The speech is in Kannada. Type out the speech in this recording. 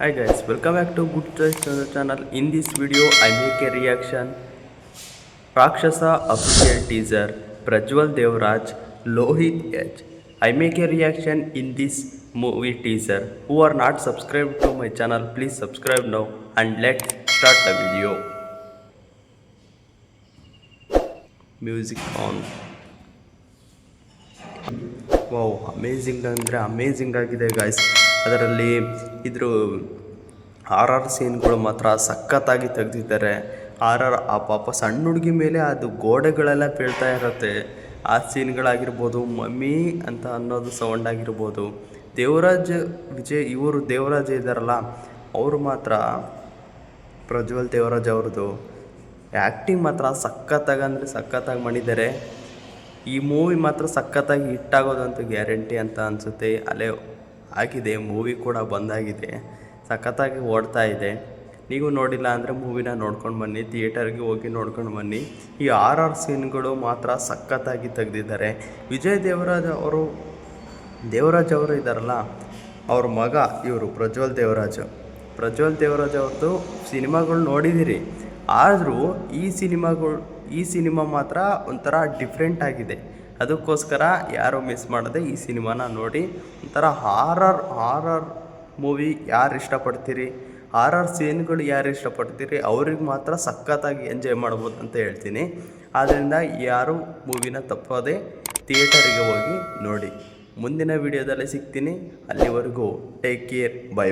Hi guys, welcome back to Good Choice channel. In this video, I make a reaction. Rakshasa official teaser, Prajwal Devraj, Lohit H. I make a reaction in this movie teaser. Who are not subscribed to my channel, please subscribe now and let's start the video. Music on. Wow amazing ಅಂದರೆ ಅಮೇಝಿಂಗ್ ಆಗಿದೆ ಗಾಯ್ಸ್. ಅದರಲ್ಲಿ ಇದ್ರ ಸೀನ್ಗಳು ಮಾತ್ರ ಸಖತ್ತಾಗಿ ತೆಗೆದಿದ್ದಾರೆ. ಆ ಪಾಪ ಸಣ್ಣ ಹುಡುಗಿ ಮೇಲೆ ಅದು ಗೋಡೆಗಳೆಲ್ಲ ಬೀಳ್ತಾ ಇರುತ್ತೆ. ಆ ಸೀನ್ಗಳಾಗಿರ್ಬೋದು, ಮಮ್ಮಿ ಅಂತ ಅನ್ನೋದು ಸೌಂಡ್ ಆಗಿರ್ಬೋದು. ದೇವರಾಜ್ ಇದ್ದಾರಲ್ಲ, ಅವರು ಮಾತ್ರ ಪ್ರಜ್ವಲ್ ದೇವರಾಜ್ ಅವ್ರದ್ದು ಆ್ಯಕ್ಟಿಂಗ್ ಮಾತ್ರ ಸಖತ್ತಾಗಿ ಮಾಡಿದ್ದಾರೆ. ಈ ಮೂವಿ ಮಾತ್ರ ಸಖತ್ತಾಗಿ ಹಿಟ್ಟಾಗೋದಂತೂ ಗ್ಯಾರಂಟಿ ಅಂತ ಅನಿಸುತ್ತೆ. ಅಲ್ಲೇ ಆಗಿದೆ, ಮೂವಿ ಕೂಡ ಬಂದಾಗಿದೆ, ಸಖತ್ತಾಗಿ ಓಡ್ತಾ ಇದೆ. ನೀವು ನೋಡಿಲ್ಲ ಅಂದರೆ ಮೂವಿನ ನೋಡ್ಕೊಂಡು ಬನ್ನಿ, ಥಿಯೇಟರ್ಗೆ ಹೋಗಿ ನೋಡ್ಕೊಂಡು ಬನ್ನಿ. ಈ ಸೀನ್ಗಳು ಮಾತ್ರ ಸಖತ್ತಾಗಿ ತೆಗೆದಿದ್ದಾರೆ. ದೇವರಾಜ್ ಅವರು ಇದ್ದಾರಲ್ಲ, ಅವ್ರ ಮಗ ಇವರು ಪ್ರಜ್ವಲ್ ದೇವರಾಜ್ ಅವ್ರದ್ದು ಸಿನಿಮಾಗಳು ನೋಡಿದ್ದೀರಿ. ಆದರೂ ಈ ಸಿನಿಮಾ ಮಾತ್ರ ಒಂಥರ ಡಿಫ್ರೆಂಟ್ ಆಗಿದೆ. ಅದಕ್ಕೋಸ್ಕರ ಯಾರು ಮಿಸ್ ಮಾಡದೆ ಈ ಸಿನಿಮಾನ ನೋಡಿ. ಒಂಥರ ಹಾರರ್ ಮೂವಿ ಯಾರು ಇಷ್ಟಪಡ್ತೀರಿ, ಸೀನ್ಗಳು ಯಾರು ಇಷ್ಟಪಡ್ತೀರಿ ಅವ್ರಿಗೆ ಮಾತ್ರ ಸಖತ್ತಾಗಿ ಎಂಜಾಯ್ ಮಾಡ್ಬೋದು ಅಂತ ಹೇಳ್ತೀನಿ. ಆದ್ದರಿಂದ ಯಾರು ಮೂವಿನ ತಪ್ಪದೆ ಥಿಯೇಟರಿಗೆ ಹೋಗಿ ನೋಡಿ. ಮುಂದಿನ ವಿಡಿಯೋದಲ್ಲಿ ಸಿಗ್ತೀನಿ. ಅಲ್ಲಿವರೆಗೂ ಟೇಕ್ ಕೇರ್, ಬೈ.